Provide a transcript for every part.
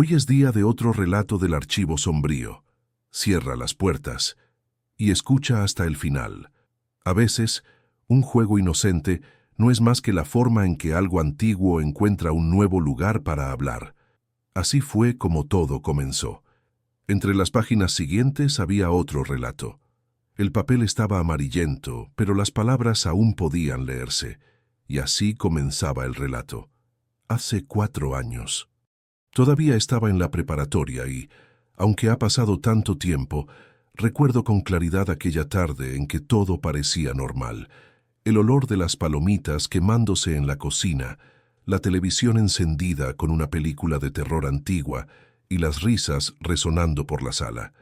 Hoy es día de otro relato del archivo sombrío. Cierra las puertas y escucha hasta el final. A veces, un juego inocente no es más que la forma en que algo antiguo encuentra un nuevo lugar para hablar. Así fue como todo comenzó. Entre las páginas siguientes había otro relato. El papel estaba amarillento, pero las palabras aún podían leerse. Y así comenzaba el relato. Hace 4 años. Todavía estaba en la preparatoria y, aunque ha pasado tanto tiempo, recuerdo con claridad aquella tarde en que todo parecía normal. El olor de las palomitas quemándose en la cocina, la televisión encendida con una película de terror antigua y las risas resonando por la sala.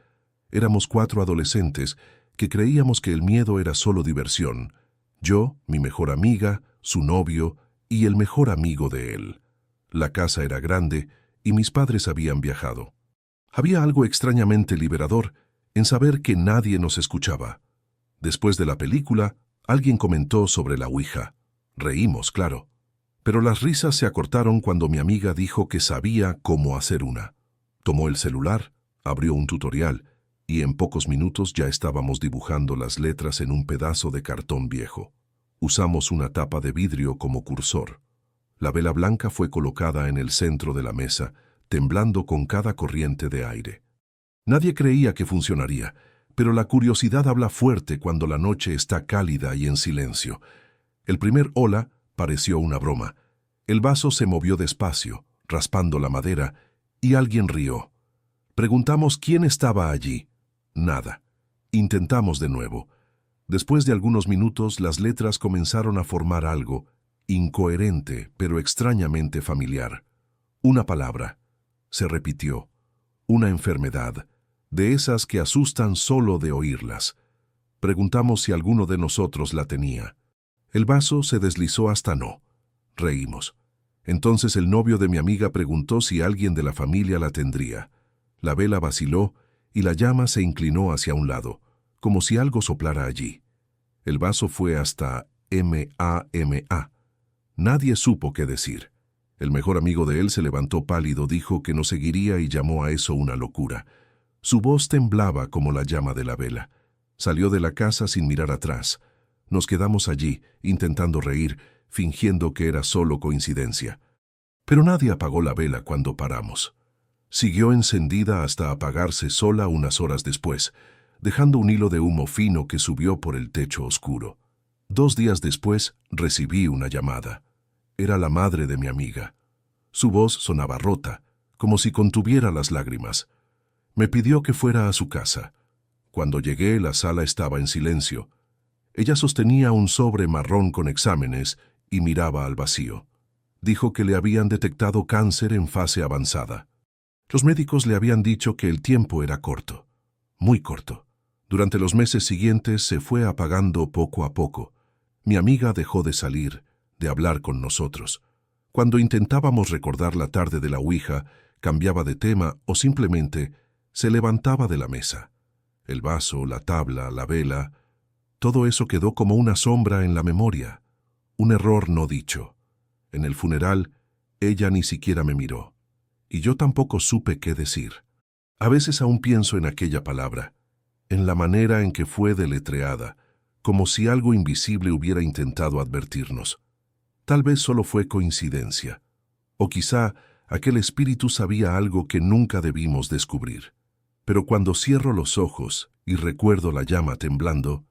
Éramos 4 adolescentes que creíamos que el miedo era solo diversión. Yo, mi mejor amiga, su novio y el mejor amigo de él. La casa era grande y mis padres habían viajado. Había algo extrañamente liberador en saber que nadie nos escuchaba. Después de la película, alguien comentó sobre la Ouija. Reímos, claro. Pero las risas se acortaron cuando mi amiga dijo que sabía cómo hacer una. Tomó el celular, abrió un tutorial, y en pocos minutos ya estábamos dibujando las letras en un pedazo de cartón viejo. Usamos una tapa de vidrio como cursor. La vela blanca fue colocada en el centro de la mesa, temblando con cada corriente de aire. Nadie creía que funcionaría, pero la curiosidad habla fuerte cuando la noche está cálida y en silencio. El primer hola pareció una broma. El vaso se movió despacio, raspando la madera, y alguien rió. Preguntamos quién estaba allí. Nada. Intentamos de nuevo. Después de algunos minutos, las letras comenzaron a formar algo, incoherente, pero extrañamente familiar. Una palabra. Se repitió. Una enfermedad, de esas que asustan solo de oírlas. Preguntamos si alguno de nosotros la tenía. El vaso se deslizó hasta no. Reímos. Entonces el novio de mi amiga preguntó si alguien de la familia la tendría. La vela vaciló y la llama se inclinó hacia un lado, como si algo soplara allí. El vaso fue hasta M.A.M.A. Nadie supo qué decir. El mejor amigo de él se levantó pálido, dijo que no seguiría y llamó a eso una locura. Su voz temblaba como la llama de la vela. Salió de la casa sin mirar atrás. Nos quedamos allí, intentando reír, fingiendo que era solo coincidencia. Pero nadie apagó la vela cuando paramos. Siguió encendida hasta apagarse sola unas horas después, dejando un hilo de humo fino que subió por el techo oscuro. 2 días después recibí una llamada. Era la madre de mi amiga. Su voz sonaba rota, como si contuviera las lágrimas. Me pidió que fuera a su casa. Cuando llegué, la sala estaba en silencio. Ella sostenía un sobre marrón con exámenes y miraba al vacío. Dijo que le habían detectado cáncer en fase avanzada. Los médicos le habían dicho que el tiempo era corto, muy corto. Durante los meses siguientes se fue apagando poco a poco. Mi amiga dejó de salir, de hablar con nosotros. Cuando intentábamos recordar la tarde de la Ouija, cambiaba de tema o simplemente se levantaba de la mesa. El vaso, la tabla, la vela, todo eso quedó como una sombra en la memoria. Un error no dicho. En el funeral, ella ni siquiera me miró. Y yo tampoco supe qué decir. A veces aún pienso en aquella palabra, en la manera en que fue deletreada, como si algo invisible hubiera intentado advertirnos. Tal vez solo fue coincidencia, o quizá aquel espíritu sabía algo que nunca debimos descubrir. Pero cuando cierro los ojos y recuerdo la llama temblando,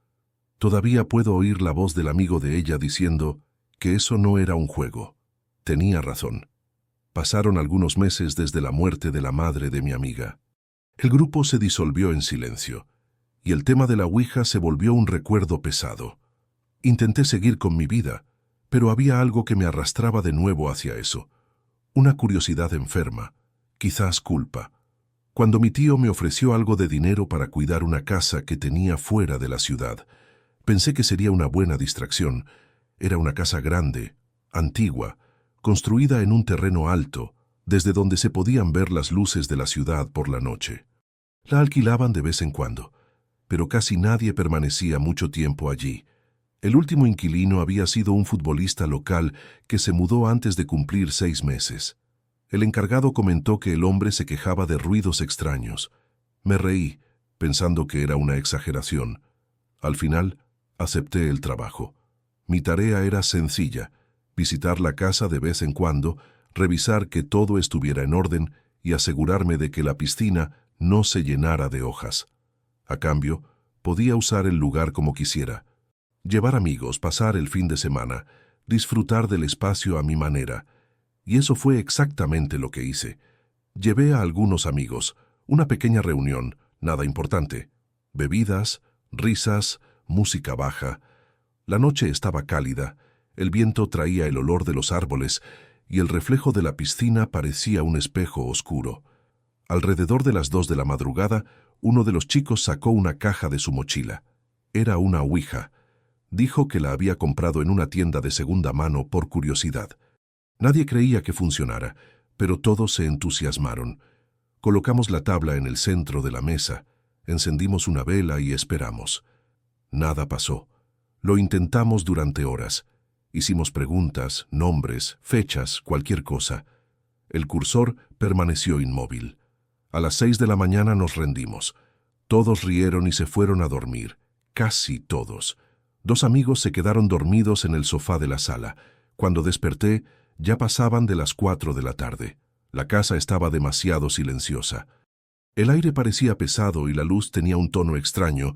todavía puedo oír la voz del amigo de ella diciendo que eso no era un juego. Tenía razón. Pasaron algunos meses desde la muerte de la madre de mi amiga. El grupo se disolvió en silencio, y el tema de la Ouija se volvió un recuerdo pesado. Intenté seguir con mi vida, pero había algo que me arrastraba de nuevo hacia eso. Una curiosidad enferma, quizás culpa. Cuando mi tío me ofreció algo de dinero para cuidar una casa que tenía fuera de la ciudad, pensé que sería una buena distracción. Era una casa grande, antigua, construida en un terreno alto, desde donde se podían ver las luces de la ciudad por la noche. La alquilaban de vez en cuando, pero casi nadie permanecía mucho tiempo allí. El último inquilino había sido un futbolista local que se mudó antes de cumplir 6 meses. El encargado comentó que el hombre se quejaba de ruidos extraños. Me reí, pensando que era una exageración. Al final, acepté el trabajo. Mi tarea era sencilla: visitar la casa de vez en cuando, revisar que todo estuviera en orden y asegurarme de que la piscina no se llenara de hojas. A cambio, podía usar el lugar como quisiera. Llevar amigos, pasar el fin de semana, disfrutar del espacio a mi manera. Y eso fue exactamente lo que hice. Llevé a algunos amigos, una pequeña reunión, nada importante. Bebidas, risas, música baja. La noche estaba cálida, el viento traía el olor de los árboles y el reflejo de la piscina parecía un espejo oscuro. Alrededor de las 2 de la madrugada, uno de los chicos sacó una caja de su mochila. Era una ouija. Dijo que la había comprado en una tienda de segunda mano por curiosidad. Nadie creía que funcionara, pero todos se entusiasmaron. Colocamos la tabla en el centro de la mesa, encendimos una vela y esperamos. Nada pasó. Lo intentamos durante horas. Hicimos preguntas, nombres, fechas, cualquier cosa. El cursor permaneció inmóvil. A las 6 de la mañana nos rendimos. Todos rieron y se fueron a dormir. Casi todos. 2 amigos se quedaron dormidos en el sofá de la sala. Cuando desperté, ya pasaban de las 4 de la tarde. La casa estaba demasiado silenciosa. El aire parecía pesado y la luz tenía un tono extraño,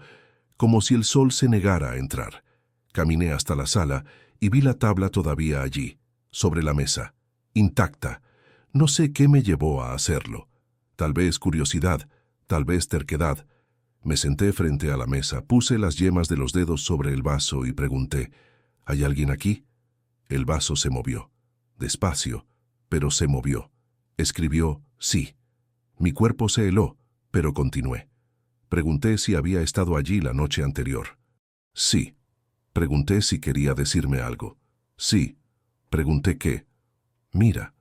como si el sol se negara a entrar. Caminé hasta la sala y vi la tabla todavía allí, sobre la mesa, intacta. No sé qué me llevó a hacerlo. Tal vez curiosidad, tal vez terquedad. Me senté frente a la mesa, puse las yemas de los dedos sobre el vaso y pregunté: ¿hay alguien aquí? El vaso se movió. Despacio, pero se movió. Escribió sí. Mi cuerpo se heló, pero continué. Pregunté si había estado allí la noche anterior. Sí. Pregunté si quería decirme algo. Sí. Pregunté qué. Mira.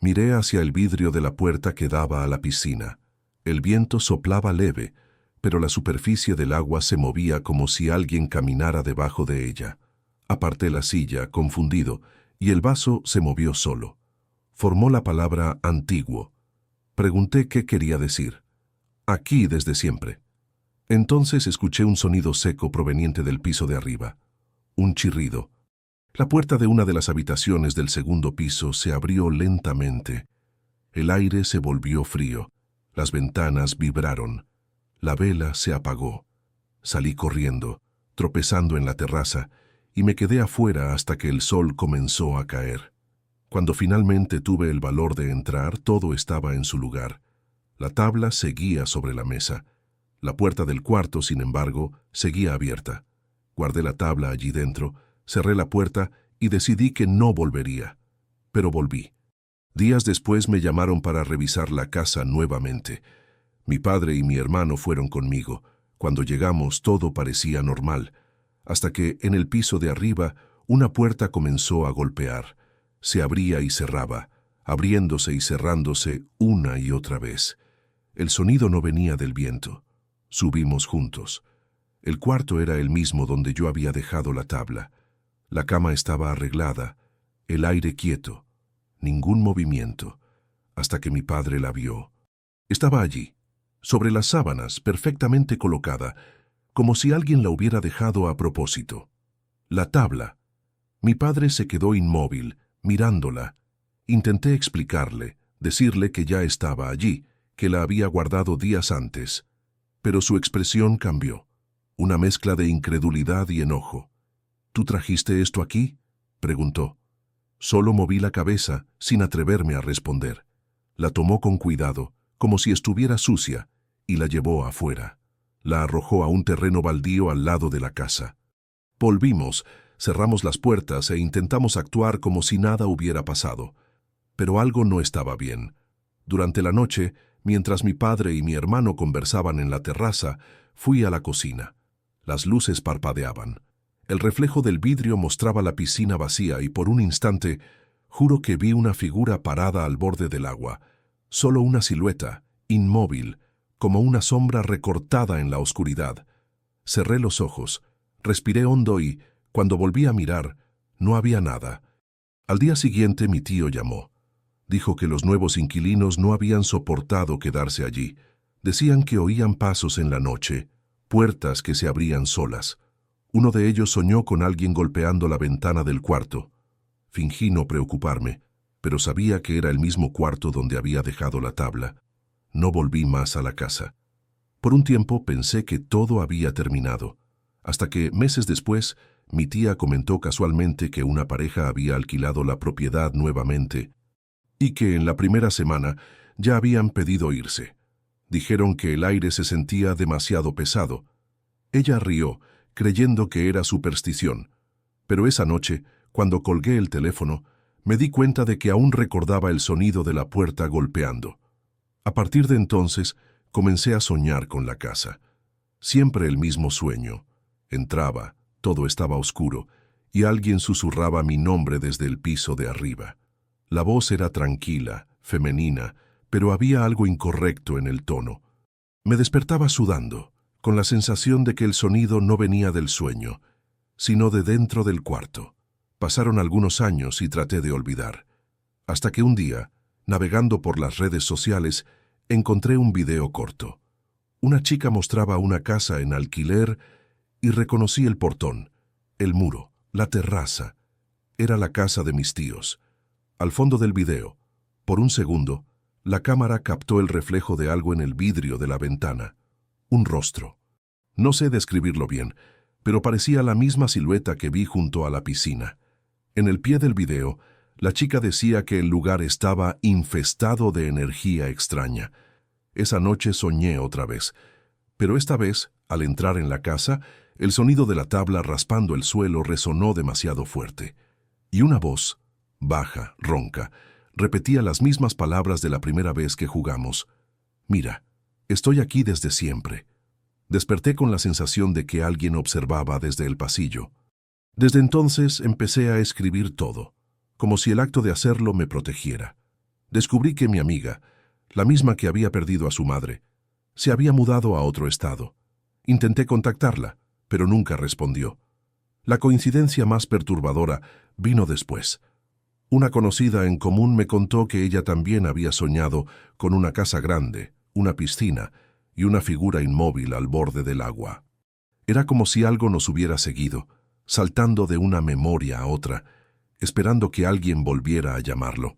Miré hacia el vidrio de la puerta que daba a la piscina. El viento soplaba leve, pero la superficie del agua se movía como si alguien caminara debajo de ella. Aparté la silla, confundido, y el vaso se movió solo. Formó la palabra antiguo. Pregunté qué quería decir. Aquí desde siempre. Entonces escuché un sonido seco proveniente del piso de arriba. Un chirrido. La puerta de una de las habitaciones del segundo piso se abrió lentamente. El aire se volvió frío. Las ventanas vibraron. La vela se apagó. Salí corriendo, tropezando en la terraza, y me quedé afuera hasta que el sol comenzó a caer. Cuando finalmente tuve el valor de entrar, todo estaba en su lugar. La tabla seguía sobre la mesa. La puerta del cuarto, sin embargo, seguía abierta. Guardé la tabla allí dentro, cerré la puerta y decidí que no volvería. Pero volví. Días después me llamaron para revisar la casa nuevamente. Mi padre y mi hermano fueron conmigo. Cuando llegamos todo parecía normal, hasta que en el piso de arriba una puerta comenzó a golpear. Se abría y cerraba, abriéndose y cerrándose una y otra vez. El sonido no venía del viento. Subimos juntos. El cuarto era el mismo donde yo había dejado la tabla. La cama estaba arreglada, el aire quieto, ningún movimiento, hasta que mi padre la vio. Estaba allí, sobre las sábanas, perfectamente colocada, como si alguien la hubiera dejado a propósito. La tabla. Mi padre se quedó inmóvil, mirándola. Intenté explicarle, decirle que ya estaba allí, que la había guardado días antes. Pero su expresión cambió, una mezcla de incredulidad y enojo. ¿Tú trajiste esto aquí?, preguntó. Solo moví la cabeza, sin atreverme a responder. La tomó con cuidado, como si estuviera sucia, y la llevó afuera. La arrojó a un terreno baldío al lado de la casa. Volvimos, cerramos las puertas e intentamos actuar como si nada hubiera pasado. Pero algo no estaba bien. Durante la noche, mientras mi padre y mi hermano conversaban en la terraza, fui a la cocina. Las luces parpadeaban. El reflejo del vidrio mostraba la piscina vacía y por un instante, juro que vi una figura parada al borde del agua. Solo una silueta, inmóvil, como una sombra recortada en la oscuridad. Cerré los ojos, respiré hondo y, cuando volví a mirar, no había nada. Al día siguiente mi tío llamó. Dijo que los nuevos inquilinos no habían soportado quedarse allí. Decían que oían pasos en la noche, puertas que se abrían solas. Uno de ellos soñó con alguien golpeando la ventana del cuarto. Fingí no preocuparme, pero sabía que era el mismo cuarto donde había dejado la tabla. No volví más a la casa. Por un tiempo pensé que todo había terminado, hasta que, meses después, mi tía comentó casualmente que una pareja había alquilado la propiedad nuevamente y que en la primera semana ya habían pedido irse. Dijeron que el aire se sentía demasiado pesado. Ella rió, creyendo que era superstición, pero esa noche, cuando colgué el teléfono, me di cuenta de que aún recordaba el sonido de la puerta golpeando. A partir de entonces, comencé a soñar con la casa. Siempre el mismo sueño. Entraba, todo estaba oscuro, y alguien susurraba mi nombre desde el piso de arriba. La voz era tranquila, femenina, pero había algo incorrecto en el tono. Me despertaba sudando, con la sensación de que el sonido no venía del sueño, sino de dentro del cuarto. Pasaron algunos años y traté de olvidar, hasta que un día, navegando por las redes sociales, encontré un video corto. Una chica mostraba una casa en alquiler y reconocí el portón, el muro, la terraza. Era la casa de mis tíos. Al fondo del video, por un segundo, la cámara captó el reflejo de algo en el vidrio de la ventana. Un rostro. No sé describirlo bien, pero parecía la misma silueta que vi junto a la piscina. En el pie del video, la chica decía que el lugar estaba infestado de energía extraña. Esa noche soñé otra vez, pero esta vez, al entrar en la casa, el sonido de la tabla raspando el suelo resonó demasiado fuerte. Y una voz, baja, ronca, repetía las mismas palabras de la primera vez que jugamos. «Mira, estoy aquí desde siempre». Desperté con la sensación de que alguien observaba desde el pasillo. Desde entonces empecé a escribir todo, como si el acto de hacerlo me protegiera. Descubrí que mi amiga, la misma que había perdido a su madre, se había mudado a otro estado. Intenté contactarla, pero nunca respondió. La coincidencia más perturbadora vino después. Una conocida en común me contó que ella también había soñado con una casa grande, una piscina y una figura inmóvil al borde del agua. Era como si algo nos hubiera seguido, saltando de una memoria a otra, esperando que alguien volviera a llamarlo.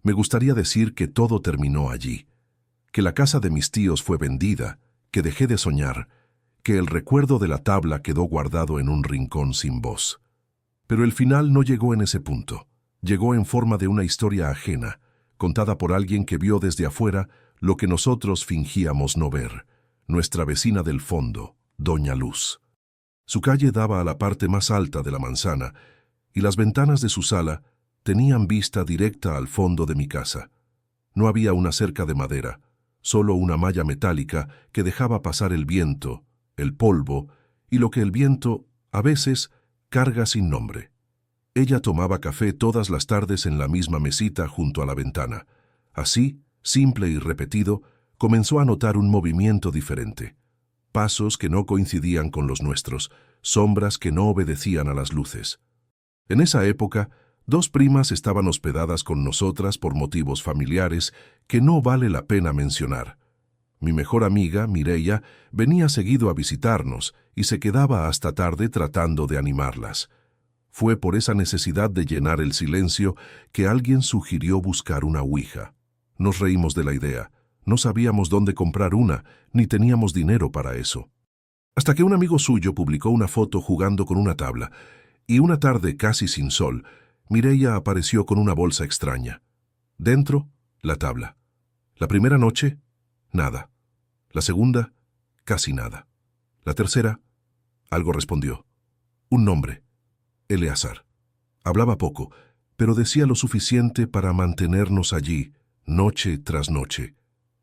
Me gustaría decir que todo terminó allí, que la casa de mis tíos fue vendida, que dejé de soñar, que el recuerdo de la tabla quedó guardado en un rincón sin voz. Pero el final no llegó en ese punto. Llegó en forma de una historia ajena, contada por alguien que vio desde afuera lo que nosotros fingíamos no ver, nuestra vecina del fondo, Doña Luz. Su calle daba a la parte más alta de la manzana, y las ventanas de su sala tenían vista directa al fondo de mi casa. No había una cerca de madera, solo una malla metálica que dejaba pasar el viento, el polvo y lo que el viento, a veces, carga sin nombre. Ella tomaba café todas las tardes en la misma mesita junto a la ventana. Así, simple y repetido, comenzó a notar un movimiento diferente. Pasos que no coincidían con los nuestros, sombras que no obedecían a las luces. En esa época, 2 primas estaban hospedadas con nosotras por motivos familiares que no vale la pena mencionar. Mi mejor amiga, Mireia, venía seguido a visitarnos y se quedaba hasta tarde tratando de animarlas. Fue por esa necesidad de llenar el silencio que alguien sugirió buscar una ouija. Nos reímos de la idea. No sabíamos dónde comprar una, ni teníamos dinero para eso. Hasta que un amigo suyo publicó una foto jugando con una tabla, y una tarde casi sin sol, Mireia apareció con una bolsa extraña. Dentro, la tabla. La primera noche, nada. La segunda, casi nada. La tercera, algo respondió. Un nombre, Eleazar. Hablaba poco, pero decía lo suficiente para mantenernos allí, noche tras noche.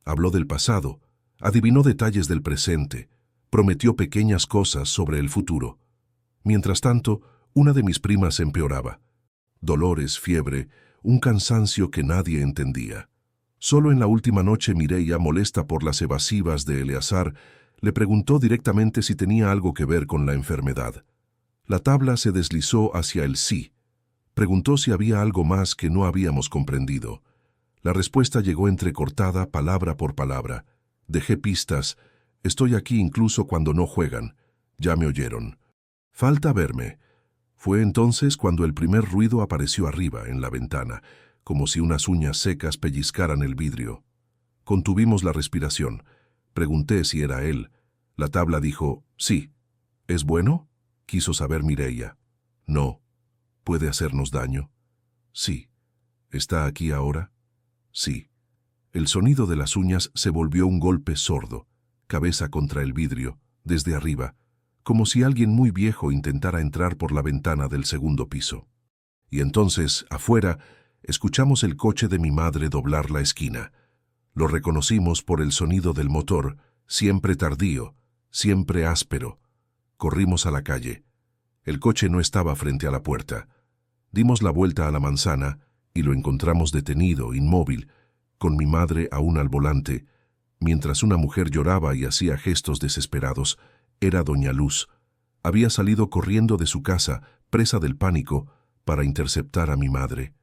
Habló del pasado, adivinó detalles del presente, prometió pequeñas cosas sobre el futuro. Mientras tanto, una de mis primas empeoraba. Dolores, fiebre, un cansancio que nadie entendía. Solo en la última noche Mireia, molesta por las evasivas de Eleazar, le preguntó directamente si tenía algo que ver con la enfermedad. La tabla se deslizó hacia el sí. Preguntó si había algo más que no habíamos comprendido. La respuesta llegó entrecortada, palabra por palabra. Dejé pistas. Estoy aquí incluso cuando no juegan. Ya me oyeron. Falta verme. Fue entonces cuando el primer ruido apareció arriba, en la ventana, como si unas uñas secas pellizcaran el vidrio. Contuvimos la respiración. Pregunté si era él. La tabla dijo, sí. ¿Es bueno? Quiso saber Mireia. No. ¿Puede hacernos daño? Sí. ¿Está aquí ahora? Sí. El sonido de las uñas se volvió un golpe sordo, cabeza contra el vidrio, desde arriba, como si alguien muy viejo intentara entrar por la ventana del segundo piso. Y entonces, afuera, escuchamos el coche de mi madre doblar la esquina. Lo reconocimos por el sonido del motor, siempre tardío, siempre áspero. Corrimos a la calle. El coche no estaba frente a la puerta. Dimos la vuelta a la manzana y lo encontramos detenido, inmóvil, con mi madre aún al volante, mientras una mujer lloraba y hacía gestos desesperados. Era doña Luz. Había salido corriendo de su casa, presa del pánico, para interceptar a mi madre.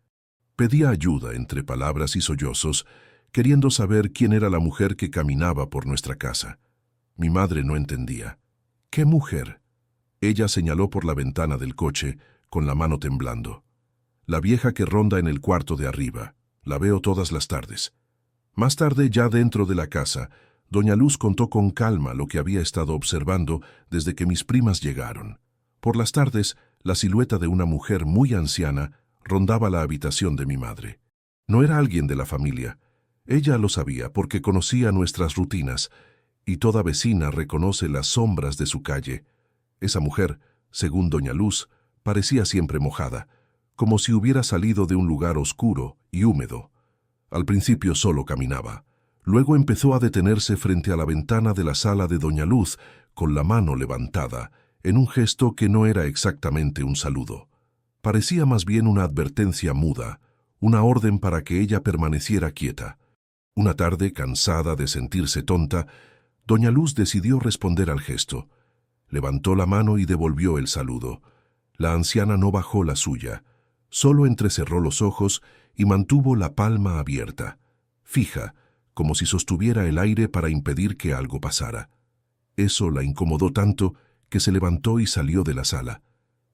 Pedía ayuda entre palabras y sollozos, queriendo saber quién era la mujer que caminaba por nuestra casa. Mi madre no entendía. ¿Qué mujer? Ella señaló por la ventana del coche, con la mano temblando. La vieja que ronda en el cuarto de arriba. La veo todas las tardes. Más tarde, ya dentro de la casa, doña Luz contó con calma lo que había estado observando desde que mis primas llegaron. Por las tardes, la silueta de una mujer muy anciana rondaba la habitación de mi madre. No era alguien de la familia. Ella lo sabía porque conocía nuestras rutinas, y toda vecina reconoce las sombras de su calle. Esa mujer, según doña Luz, parecía siempre mojada, como si hubiera salido de un lugar oscuro y húmedo. Al principio solo caminaba. Luego empezó a detenerse frente a la ventana de la sala de doña Luz, con la mano levantada, en un gesto que no era exactamente un saludo. Parecía más bien una advertencia muda, una orden para que ella permaneciera quieta. Una tarde, cansada de sentirse tonta, doña Luz decidió responder al gesto. Levantó la mano y devolvió el saludo. La anciana no bajó la suya. Solo entrecerró los ojos y mantuvo la palma abierta, fija, como si sostuviera el aire para impedir que algo pasara. Eso la incomodó tanto que se levantó y salió de la sala.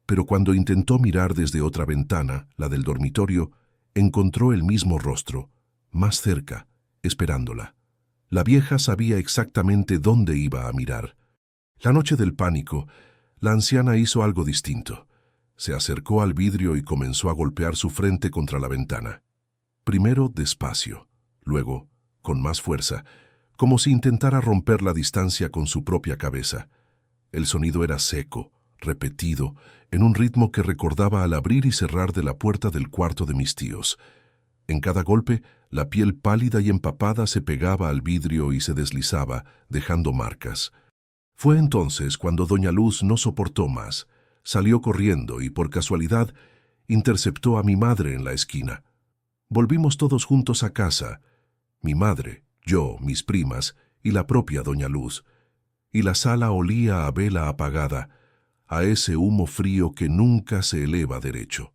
Pero cuando intentó mirar desde otra ventana, la del dormitorio, encontró el mismo rostro, más cerca, esperándola. La vieja sabía exactamente dónde iba a mirar. La noche del pánico, la anciana hizo algo distinto. Se acercó al vidrio y comenzó a golpear su frente contra la ventana. Primero despacio, luego con más fuerza, como si intentara romper la distancia con su propia cabeza. El sonido era seco, repetido, en un ritmo que recordaba al abrir y cerrar de la puerta del cuarto de mis tíos. En cada golpe, la piel pálida y empapada se pegaba al vidrio y se deslizaba, dejando marcas. Fue entonces cuando doña Luz no soportó más. Salió corriendo y, por casualidad, interceptó a mi madre en la esquina. Volvimos todos juntos a casa, mi madre, yo, mis primas y la propia doña Luz. Y la sala olía a vela apagada, a ese humo frío que nunca se eleva derecho.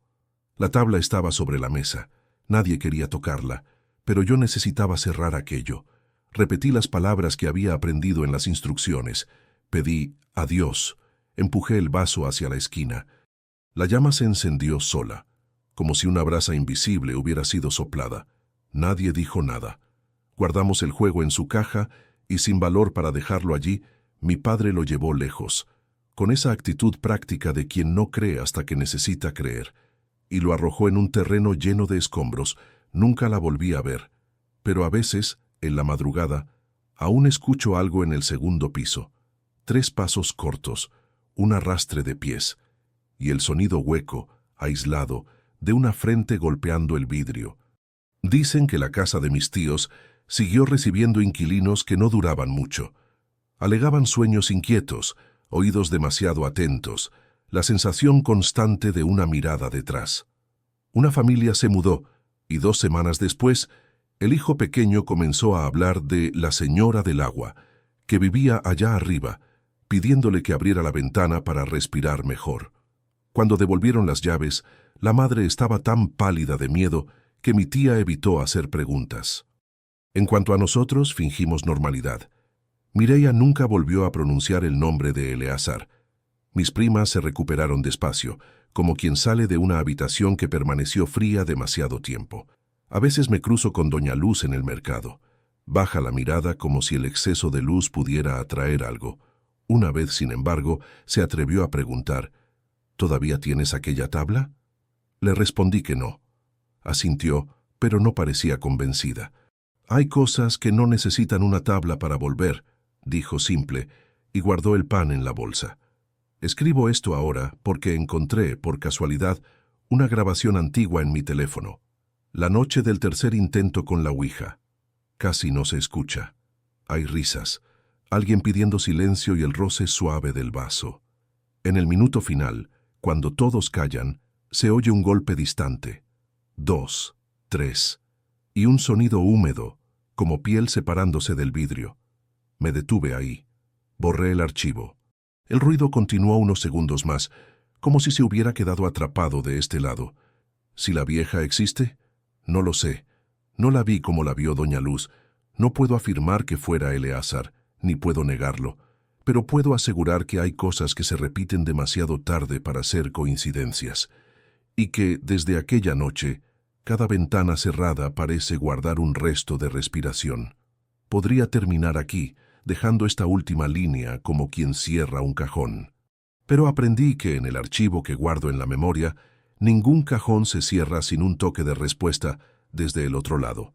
La tabla estaba sobre la mesa. Nadie quería tocarla, pero yo necesitaba cerrar aquello. Repetí las palabras que había aprendido en las instrucciones. Pedí adiós. Empujé el vaso hacia la esquina. La llama se encendió sola, como si una brasa invisible hubiera sido soplada. Nadie dijo nada. Guardamos el juego en su caja y, sin valor para dejarlo allí, mi padre lo llevó lejos, con esa actitud práctica de quien no cree hasta que necesita creer, y lo arrojó en un terreno lleno de escombros. Nunca la volví a ver, pero a veces, en la madrugada, aún escucho algo en el segundo piso. 3 pasos cortos, un arrastre de pies, y el sonido hueco, aislado, de una frente golpeando el vidrio. Dicen que la casa de mis tíos siguió recibiendo inquilinos que no duraban mucho. Alegaban sueños inquietos, oídos demasiado atentos, la sensación constante de una mirada detrás. Una familia se mudó, y 2 semanas después, el hijo pequeño comenzó a hablar de la señora del agua, que vivía allá arriba, pidiéndole que abriera la ventana para respirar mejor. Cuando devolvieron las llaves, la madre estaba tan pálida de miedo que mi tía evitó hacer preguntas. En cuanto a nosotros, fingimos normalidad. Mireia nunca volvió a pronunciar el nombre de Eleazar. Mis primas se recuperaron despacio, como quien sale de una habitación que permaneció fría demasiado tiempo. A veces me cruzo con Doña Luz en el mercado. Baja la mirada como si el exceso de luz pudiera atraer algo. Una vez, sin embargo, se atrevió a preguntar, ¿todavía tienes aquella tabla? Le respondí que no. Asintió, pero no parecía convencida. Hay cosas que no necesitan una tabla para volver, dijo simple, y guardó el pan en la bolsa. Escribo esto ahora porque encontré, por casualidad, una grabación antigua en mi teléfono. La noche del tercer intento con la ouija. Casi no se escucha. Hay risas, alguien pidiendo silencio y el roce suave del vaso. En el minuto final, cuando todos callan, se oye un golpe distante. 2, 3, y un sonido húmedo, como piel separándose del vidrio. Me detuve ahí. Borré el archivo. El ruido continuó unos segundos más, como si se hubiera quedado atrapado de este lado. ¿Si la vieja existe? No lo sé. No la vi como la vio Doña Luz. No puedo afirmar que fuera Eleazar, ni puedo negarlo, pero puedo asegurar que hay cosas que se repiten demasiado tarde para ser coincidencias, y que, desde aquella noche, cada ventana cerrada parece guardar un resto de respiración. Podría terminar aquí, dejando esta última línea como quien cierra un cajón. Pero aprendí que en el archivo que guardo en la memoria, ningún cajón se cierra sin un toque de respuesta desde el otro lado.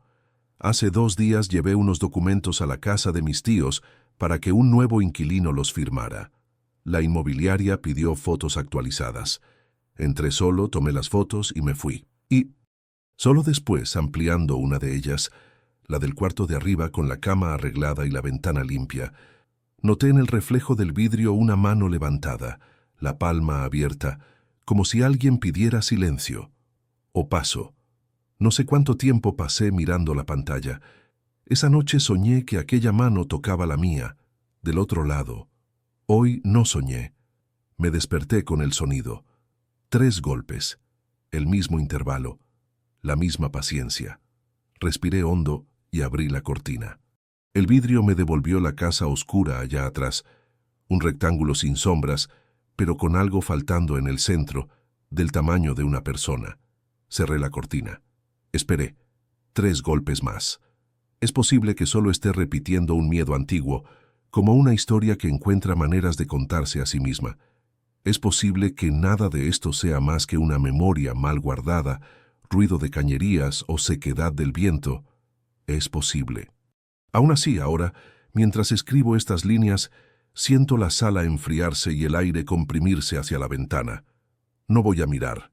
Hace 2 días llevé unos documentos a la casa de mis tíos para que un nuevo inquilino los firmara. La inmobiliaria pidió fotos actualizadas. Entré solo, tomé las fotos y me fui. Y solo después, ampliando una de ellas, la del cuarto de arriba con la cama arreglada y la ventana limpia, noté en el reflejo del vidrio una mano levantada, la palma abierta, como si alguien pidiera silencio o paso. No sé cuánto tiempo pasé mirando la pantalla. Esa noche soñé que aquella mano tocaba la mía, del otro lado. Hoy no soñé. Me desperté con el sonido. 3 golpes, el mismo intervalo, la misma paciencia. Respiré hondo y abrí la cortina. El vidrio me devolvió la casa oscura allá atrás, un rectángulo sin sombras, pero con algo faltando en el centro, del tamaño de una persona. Cerré la cortina. Esperé. 3 golpes más. Es posible que solo esté repitiendo un miedo antiguo, como una historia que encuentra maneras de contarse a sí misma. Es posible que nada de esto sea más que una memoria mal guardada, ruido de cañerías o sequedad del viento. Es posible. Aún así, ahora, mientras escribo estas líneas, siento la sala enfriarse y el aire comprimirse hacia la ventana. No voy a mirar.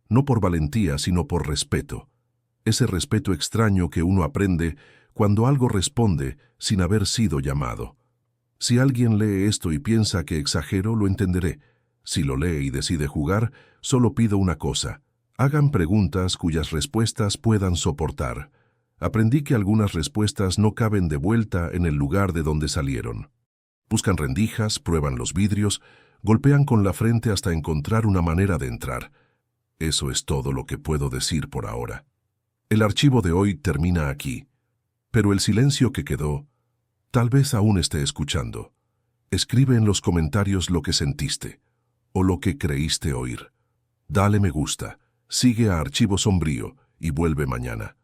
No por valentía, sino por respeto. Ese respeto extraño que uno aprende cuando algo responde sin haber sido llamado. Si alguien lee esto y piensa que exagero, lo entenderé. Si lo lee y decide jugar, solo pido una cosa. Hagan preguntas cuyas respuestas puedan soportar. Aprendí que algunas respuestas no caben de vuelta en el lugar de donde salieron. Buscan rendijas, prueban los vidrios, golpean con la frente hasta encontrar una manera de entrar. Eso es todo lo que puedo decir por ahora. El archivo de hoy termina aquí, pero el silencio que quedó, tal vez aún esté escuchando. Escribe en los comentarios lo que sentiste o lo que creíste oír. Dale me gusta, sigue a Archivo Sombrío y vuelve mañana,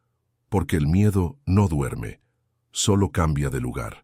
porque el miedo no duerme, solo cambia de lugar.